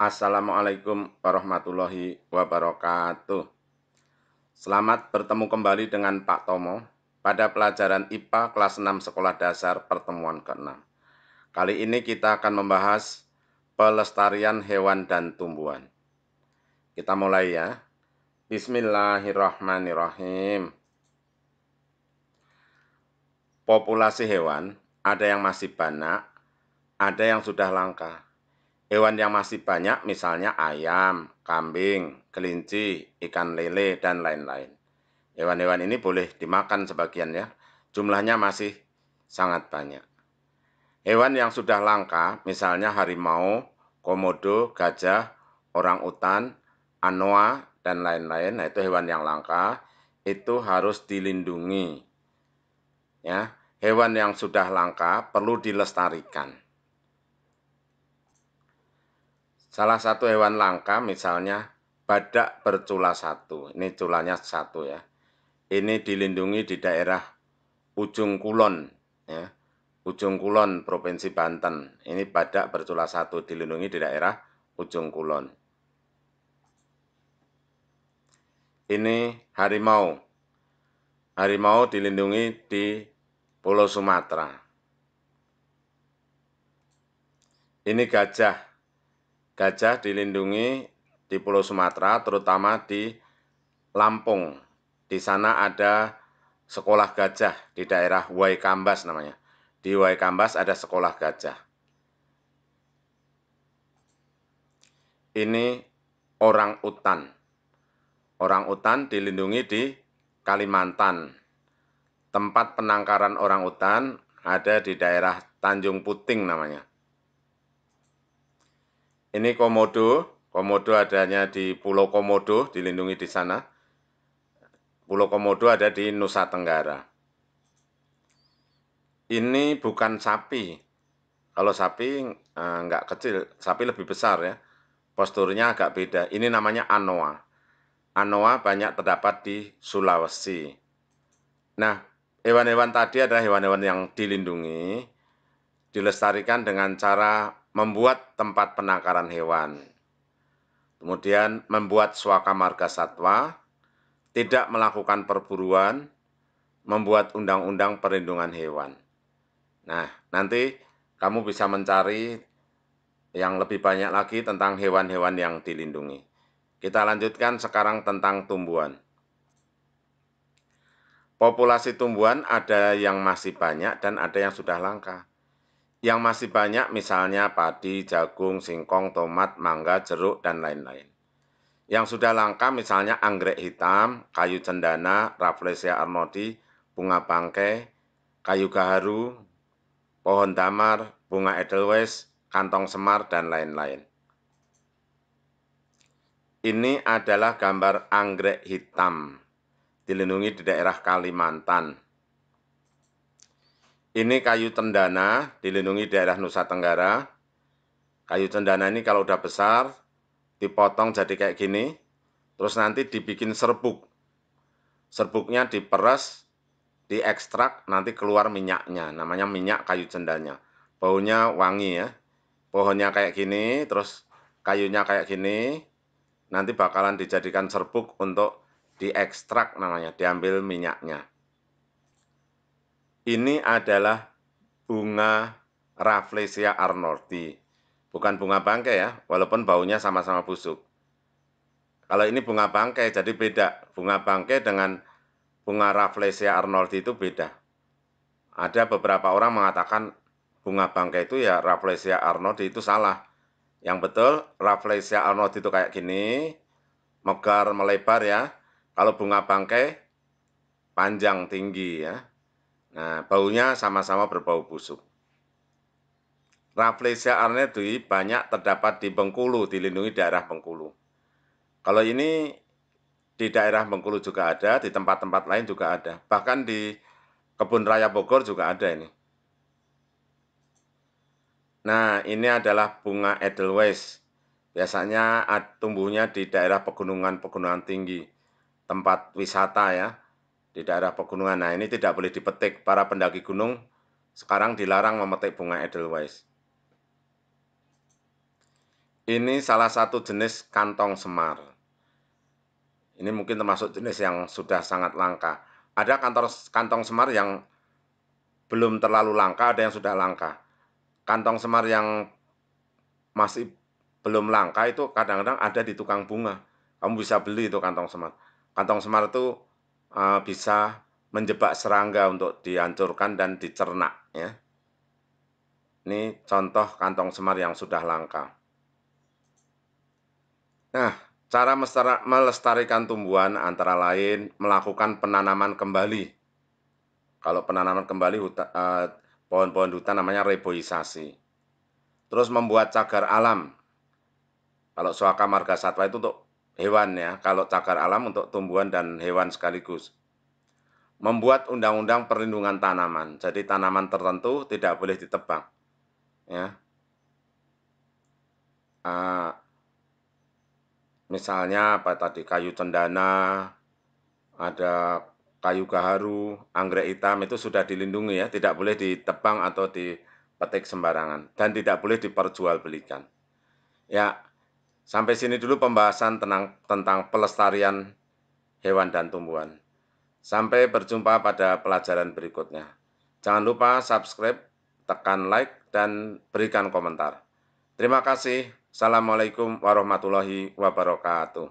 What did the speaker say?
Assalamualaikum warahmatullahi wabarakatuh. Selamat bertemu kembali dengan Pak Tomo pada pelajaran IPA kelas 6 Sekolah Dasar pertemuan ke-6. Kali ini kita akan membahas pelestarian hewan dan tumbuhan. Kita mulai ya. Bismillahirrahmanirrahim. Populasi hewan ada yang masih banyak, ada yang sudah langka. Hewan yang masih banyak misalnya ayam, kambing, kelinci, ikan lele, dan lain-lain. Hewan-hewan ini boleh dimakan sebagian ya, jumlahnya masih sangat banyak. Hewan yang sudah langka misalnya harimau, komodo, gajah, orangutan, anoa, dan lain-lain, nah itu hewan yang langka, itu harus dilindungi. Ya, hewan yang sudah langka perlu dilestarikan. Salah satu hewan langka misalnya badak bercula satu. Ini culanya satu ya. Ini dilindungi di daerah Ujung Kulon ya. Ujung Kulon Provinsi Banten. Ini badak bercula satu dilindungi di daerah Ujung Kulon. Ini harimau. Harimau dilindungi di Pulau Sumatera. Ini gajah. Gajah dilindungi di Pulau Sumatera, terutama di Lampung. Di sana ada sekolah gajah di daerah Waikambas namanya. Di Waikambas ada sekolah gajah. Ini orangutan. Orangutan dilindungi di Kalimantan. Tempat penangkaran orangutan ada di daerah Tanjung Puting namanya. Ini komodo. Komodo adanya di Pulau Komodo, dilindungi di sana. Pulau Komodo ada di Nusa Tenggara. Ini bukan sapi. Kalau sapi nggak kecil, sapi lebih besar ya. Posturnya agak beda. Ini namanya anoa. Anoa banyak terdapat di Sulawesi. Nah, hewan-hewan tadi adalah hewan-hewan yang dilindungi, dilestarikan dengan cara membuat tempat penangkaran hewan. Kemudian membuat swaka marga satwa, tidak melakukan perburuan, membuat undang-undang perlindungan hewan. Nah, nanti kamu bisa mencari yang lebih banyak lagi tentang hewan-hewan yang dilindungi. Kita lanjutkan sekarang tentang tumbuhan. Populasi tumbuhan ada yang masih banyak dan ada yang sudah langka. Yang masih banyak misalnya padi, jagung, singkong, tomat, mangga, jeruk, dan lain-lain. Yang sudah langka misalnya anggrek hitam, kayu cendana, Rafflesia arnoldii, bunga bangkai, kayu gaharu, pohon damar, bunga edelweiss, kantong semar, dan lain-lain. Ini adalah gambar anggrek hitam, dilindungi di daerah Kalimantan. Ini kayu cendana, dilindungi di daerah Nusa Tenggara. Kayu cendana ini kalau udah besar, dipotong jadi kayak gini, terus nanti dibikin serbuk. Serbuknya diperes, diekstrak, nanti keluar minyaknya, namanya minyak kayu cendana. Baunya wangi ya. Pohonnya kayak gini, terus kayunya kayak gini, nanti bakalan dijadikan serbuk untuk diekstrak namanya, diambil minyaknya. Ini adalah bunga Rafflesia arnoldii. Bukan bunga bangkai ya, walaupun baunya sama-sama busuk. Kalau ini bunga bangkai, jadi beda. Bunga bangkai dengan bunga Rafflesia arnoldii itu beda. Ada beberapa orang mengatakan bunga bangkai itu ya Rafflesia arnoldii itu salah. Yang betul Rafflesia arnoldii itu kayak gini, megar melebar ya. Kalau bunga bangkai panjang tinggi ya. Nah, baunya sama-sama berbau busuk. Rafflesia arnoldii banyak terdapat di Bengkulu, dilindungi daerah Bengkulu. Kalau ini di daerah Bengkulu juga ada, di tempat-tempat lain juga ada. Bahkan di Kebun Raya Bogor juga ada ini. Nah, ini adalah bunga edelweiss. Biasanya tumbuhnya di daerah pegunungan-pegunungan tinggi, tempat wisata ya, di daerah pegunungan. Nah, ini tidak boleh dipetik. Para pendaki gunung sekarang dilarang memetik bunga edelweiss. Ini salah satu jenis kantong semar. Ini mungkin termasuk jenis yang sudah sangat langka. Ada kantong semar yang belum terlalu langka, ada yang sudah langka. Kantong semar yang masih belum langka itu kadang-kadang ada di tukang bunga. Kamu bisa beli itu kantong semar. Kantong semar itu bisa menjebak serangga untuk dihancurkan dan dicerna. Ya. Ini contoh kantong semar yang sudah langka. Nah, cara melestarikan tumbuhan antara lain melakukan penanaman kembali. Kalau penanaman kembali pohon-pohon hutan namanya reboisasi. Terus membuat cagar alam. Kalau Suaka Marga Satwa itu untuk hewan ya, kalau cagar alam untuk tumbuhan dan hewan sekaligus. Membuat undang-undang perlindungan tanaman. Jadi tanaman tertentu tidak boleh ditebang. Ya. Misalnya apa tadi, kayu cendana, ada kayu gaharu, anggrek hitam itu sudah dilindungi ya, tidak boleh ditebang atau dipetik sembarangan dan tidak boleh diperjualbelikan. Ya, sampai sini dulu pembahasan tentang pelestarian hewan dan tumbuhan. Sampai berjumpa pada pelajaran berikutnya. Jangan lupa subscribe, tekan like, dan berikan komentar. Terima kasih. Assalamualaikum warahmatullahi wabarakatuh.